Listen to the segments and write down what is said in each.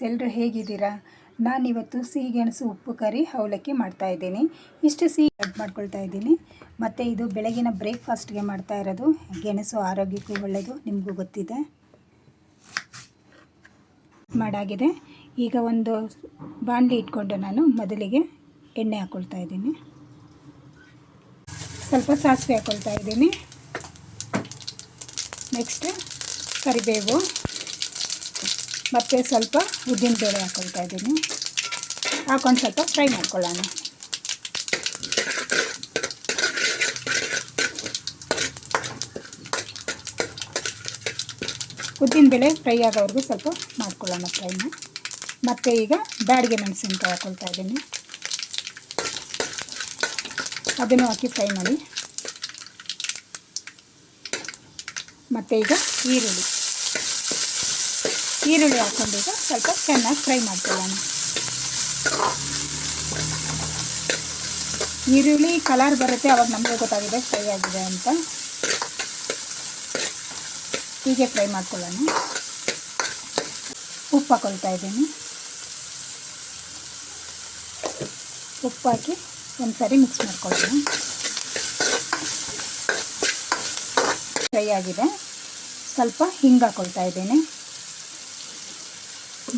ಎಲ್ಲರೂ ಹೇಗಿದ್ದೀರಾ? ನಾನಿವತ್ತು ಸಿಹಿಗೆಣಸು ಉಪ್ಪು ಕರಿ ಅವಲಕ್ಕಿ ಮಾಡ್ತಾಯಿದ್ದೀನಿ. ಇಷ್ಟು ಸಿಹಿ ಆ್ಯಡ್ ಮಾಡ್ಕೊಳ್ತಾ ಇದ್ದೀನಿ. ಮತ್ತು ಇದು ಬೆಳಗಿನ ಬ್ರೇಕ್ಫಾಸ್ಟ್ಗೆ ಮಾಡ್ತಾ ಇರೋದು. ಗೆಣಸು ಆರೋಗ್ಯಕ್ಕೂ ಒಳ್ಳೆಯದು, ನಿಮಗೂ ಗೊತ್ತಿದೆ. ಮಾಡಾಗಿದೆ. ಈಗ ಒಂದು ಬಾಣಲಿ ಇಟ್ಕೊಂಡು ನಾನು ಮೊದಲಿಗೆ ಎಣ್ಣೆ ಹಾಕ್ಕೊಳ್ತಾ ಇದ್ದೀನಿ. ಸ್ವಲ್ಪ ಸಾಸಿವೆ ಹಾಕ್ಕೊಳ್ತಾ ಇದ್ದೀನಿ. ನೆಕ್ಸ್ಟ್ ಕರಿಬೇವು ಮತ್ತು ಸ್ವಲ್ಪ ಉದ್ದಿನಬೇಳೆ ಹಾಕ್ಕೊಳ್ತಾ ಇದ್ದೀನಿ. ಹಾಕೊಂಡು ಸ್ವಲ್ಪ ಫ್ರೈ ಮಾಡ್ಕೊಳ್ಳೋಣ. ಉದ್ದಿನಬೇಳೆ ಫ್ರೈ ಆಗೋವರೆಗೂ ಸ್ವಲ್ಪ ಮಾಡ್ಕೊಳ್ಳೋಣ ಫ್ರೈನ. ಮತ್ತು ಈಗ ಬ್ಯಾಡಗೆ ಮೆಣಸಿನ್ಕಾಯಿ ಹಾಕ್ಕೊಳ್ತಾ ಇದ್ದೀನಿ. ಅದನ್ನು ಹಾಕಿ ಫ್ರೈ ಮಾಡಿ. ಮತ್ತು ಈಗ ಈರುಳ್ಳಿ ಹಾಕ್ಕೊಂಡು ಈಗ ಸ್ವಲ್ಪ ಚೆನ್ನಾಗಿ ಫ್ರೈ ಮಾಡ್ಕೊಳ್ಳೋಣ. ಈರುಳ್ಳಿ ಕಲರ್ ಬರುತ್ತೆ, ಆವಾಗ ನಮಗೆ ಗೊತ್ತಾಗಿದೆ ಫ್ರೈ ಆಗಿದೆ ಅಂತ. ಹೀಗೆ ಫ್ರೈ ಮಾಡ್ಕೊಳ್ಳೋಣ. ಉಪ್ಪು ಹಾಕ್ಕೊಳ್ತಾ ಇದ್ದೀನಿ. ಉಪ್ಪು ಹಾಕಿ ಒಂದು ಸಾರಿ ಮಿಕ್ಸ್ ಮಾಡ್ಕೊಳ್ಳೋಣ. ಫ್ರೈ ಆಗಿದೆ. ಸ್ವಲ್ಪ ಹಿಂಗೆ ಹಾಕ್ಕೊಳ್ತಾ ಇದ್ದೀನಿ.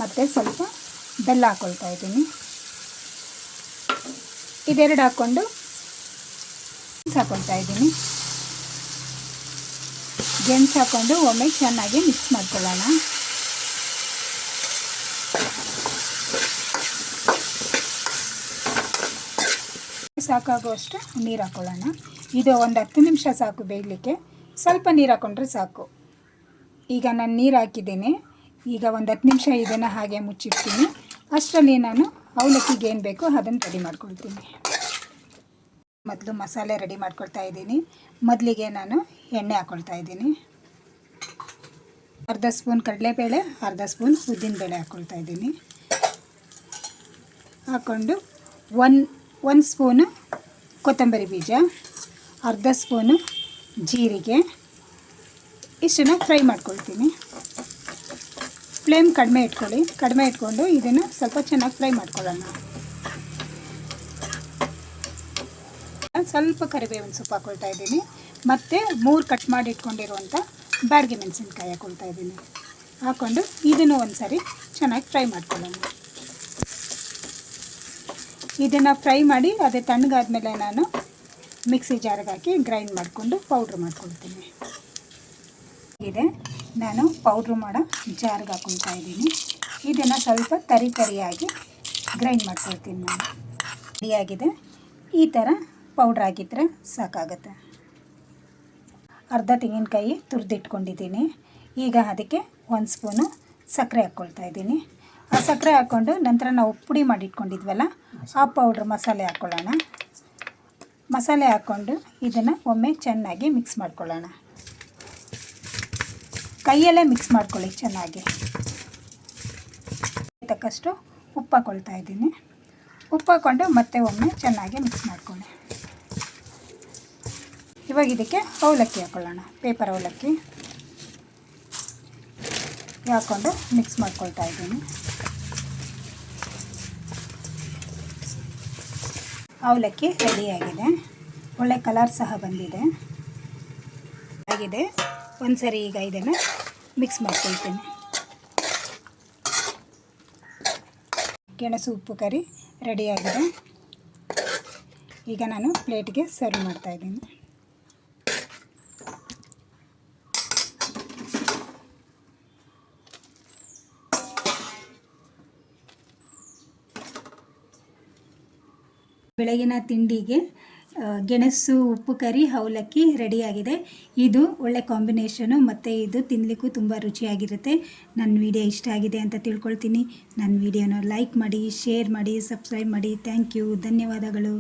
ಮತ್ತು ಸ್ವಲ್ಪ ಬೆಲ್ಲ ಹಾಕ್ಕೊಳ್ತಾ ಇದ್ದೀನಿ. ಇದೆರಡು ಹಾಕ್ಕೊಂಡು ಹಾಕ್ಕೊಳ್ತಾ ಇದ್ದೀನಿ. ಗೆಣಸು ಹಾಕ್ಕೊಂಡು ಒಮ್ಮೆ ಚೆನ್ನಾಗಿ ಮಿಕ್ಸ್ ಮಾಡ್ಕೊಳ್ಳೋಣ. ಸಾಕಾಗುವಷ್ಟು ನೀರು ಹಾಕ್ಕೊಳ್ಳೋಣ. ಇದು ಒಂದು 10 ನಿಮಿಷ ಸಾಕು ಬೇಯಲಿಕ್ಕೆ. ಸ್ವಲ್ಪ ನೀರು ಹಾಕ್ಕೊಂಡ್ರೆ ಸಾಕು. ಈಗ ನಾನು ನೀರು ಹಾಕಿದ್ದೀನಿ. ಈಗ ಒಂದು 10 ನಿಮಿಷ ಇದನ್ನು ಹಾಗೆ ಮುಚ್ಚಿಡ್ತೀನಿ. ಅಷ್ಟರಲ್ಲಿ ನಾನು ಅವಲಕ್ಕಿಗೆ ಏನು ಬೇಕೋ ಅದನ್ನು ರೆಡಿ ಮಾಡ್ಕೊಳ್ತೀನಿ. ಮೊದಲು ಮಸಾಲೆ ರೆಡಿ ಮಾಡ್ಕೊಳ್ತಾ ಇದ್ದೀನಿ. ಮೊದಲಿಗೆ ನಾನು ಎಣ್ಣೆ ಹಾಕ್ಕೊಳ್ತಾ ಇದ್ದೀನಿ. ಅರ್ಧ ಸ್ಪೂನ್ ಕಡಲೆಬೇಳೆ, ಅರ್ಧ ಸ್ಪೂನ್ ಉದ್ದಿನಬೇಳೆ ಹಾಕ್ಕೊಳ್ತಾ ಇದ್ದೀನಿ. ಹಾಕ್ಕೊಂಡು ಒಂದು ಸ್ಪೂನು ಕೊತ್ತಂಬರಿ ಬೀಜ, ಅರ್ಧ ಸ್ಪೂನು ಜೀರಿಗೆ, ಇಷ್ಟನ್ನು ಫ್ರೈ ಮಾಡ್ಕೊಳ್ತೀನಿ. ಫ್ಲೇಮ್ ಕಡಿಮೆ ಇಟ್ಕೊಂಡು ಇದನ್ನು ಸ್ವಲ್ಪ ಚೆನ್ನಾಗಿ ಫ್ರೈ ಮಾಡ್ಕೊಳ್ಳೋಣ. ಸ್ವಲ್ಪ ಕರಿಬೇವಿನ ಸೊಪ್ಪು ಹಾಕ್ಕೊಳ್ತಾ ಇದ್ದೀನಿ. ಮತ್ತು 3 ಕಟ್ ಮಾಡಿ ಇಟ್ಕೊಂಡಿರುವಂಥ ಬ್ಯಾಡಗೆ ಮೆಣಸಿನ್ಕಾಯಿ ಹಾಕ್ಕೊಳ್ತಾ ಇದ್ದೀನಿ. ಹಾಕ್ಕೊಂಡು ಇದನ್ನು ಒಂದು ಸಾರಿ ಚೆನ್ನಾಗಿ ಫ್ರೈ ಮಾಡ್ಕೊಳ್ಳೋಣ. ಇದನ್ನು ಫ್ರೈ ಮಾಡಿ ಅದೇ ತಣ್ಣಗಾದ್ಮೇಲೆ ನಾನು ಮಿಕ್ಸಿ ಜಾರಿಗೆ ಹಾಕಿ ಗ್ರೈಂಡ್ ಮಾಡಿಕೊಂಡು ಪೌಡ್ರ್ ಮಾಡ್ಕೊಳ್ತೀನಿ. ನಾನು ಪೌಡ್ರ್ ಮಾಡೋ ಜಾರಿಗೆ ಹಾಕ್ಕೊಳ್ತಾ ಇದ್ದೀನಿ. ಇದನ್ನು ಸ್ವಲ್ಪ ತರಿಯಾಗಿ ಗ್ರೈಂಡ್ ಮಾಡ್ಕೊಳ್ತೀನಿ. ನಾನು ರೆಡಿಯಾಗಿದೆ. ಈ ಥರ ಪೌಡ್ರ್ ಹಾಕಿದ್ರೆ ಸಾಕಾಗುತ್ತೆ. ಅರ್ಧ ತೆಂಗಿನಕಾಯಿ ತುರಿದಿಟ್ಕೊಂಡಿದ್ದೀನಿ. ಈಗ ಅದಕ್ಕೆ 1 ಸ್ಪೂನು ಸಕ್ಕರೆ ಹಾಕ್ಕೊಳ್ತಾ ಇದ್ದೀನಿ. ಆ ಸಕ್ಕರೆ ಹಾಕ್ಕೊಂಡು ನಂತರ ನಾವು ಪುಡಿ ಮಾಡಿಟ್ಕೊಂಡಿದ್ವಲ್ಲ ಆ ಪೌಡ್ರ್ ಮಸಾಲೆ ಹಾಕ್ಕೊಳ್ಳೋಣ. ಮಸಾಲೆ ಹಾಕ್ಕೊಂಡು ಇದನ್ನು ಒಮ್ಮೆ ಚೆನ್ನಾಗಿ ಮಿಕ್ಸ್ ಮಾಡ್ಕೊಳ್ಳೋಣ. ಕೈಯಲ್ಲೇ ಮಿಕ್ಸ್ ಮಾಡ್ಕೊಳ್ಳಿ ಚೆನ್ನಾಗಿ. ತಕ್ಕಷ್ಟು ಉಪ್ಪು ಹಾಕ್ಕೊಳ್ತಾ ಇದ್ದೀನಿ. ಉಪ್ಪು ಹಾಕ್ಕೊಂಡು ಮತ್ತೆ ಒಮ್ಮೆ ಚೆನ್ನಾಗಿ ಮಿಕ್ಸ್ ಮಾಡ್ಕೊಳ್ಳಿ. ಇವಾಗ ಇದಕ್ಕೆ ಅವಲಕ್ಕಿ ಹಾಕ್ಕೊಳ್ಳೋಣ. ಪೇಪರ್ ಅವಲಕ್ಕಿ ಹಾಕ್ಕೊಂಡು ಮಿಕ್ಸ್ ಮಾಡ್ಕೊಳ್ತಾ ಇದ್ದೀನಿ. ಅವಲಕ್ಕಿ ರೆಡಿಯಾಗಿದೆ. ಒಳ್ಳೆ ಕಲರ್ ಸಹ ಬಂದಿದೆ. ಒಂದು ಸರಿ ಈಗ ಇದನ್ನು ಮಿಕ್ಸ್ ಮಾಡ್ಕೊಳ್ತೀನಿ. ಗೆಣಸು ಉಪ್ಪು ಕರಿ ರೆಡಿಯಾಗಿದೆ. ಈಗ ನಾನು ಪ್ಲೇಟ್ಗೆ ಸರ್ವ್ ಮಾಡ್ತಾಯಿದ್ದೀನಿ. ಬೆಳಗಿನ ತಿಂಡಿಗೆ ಗೆಣಸು ಉಪ್ಪು ಕರಿ ಅವಲಕ್ಕಿ ರೆಡಿಯಾಗಿದೆ. ಇದು ಒಳ್ಳೆ ಕಾಂಬಿನೇಷನು ಮತ್ತು ಇದು ತಿನ್ನಲಿಕ್ಕೂ ತುಂಬ ರುಚಿಯಾಗಿರುತ್ತೆ. ನನ್ನ ವಿಡಿಯೋ ಇಷ್ಟ ಆಗಿದೆ ಅಂತ ತಿಳ್ಕೊಳ್ತೀನಿ. ನನ್ನ ವಿಡಿಯೋನ ಲೈಕ್ ಮಾಡಿ, ಶೇರ್ ಮಾಡಿ, ಸಬ್ಸ್ಕ್ರೈಬ್ ಮಾಡಿ. Thank you. ಧನ್ಯವಾದಗಳು.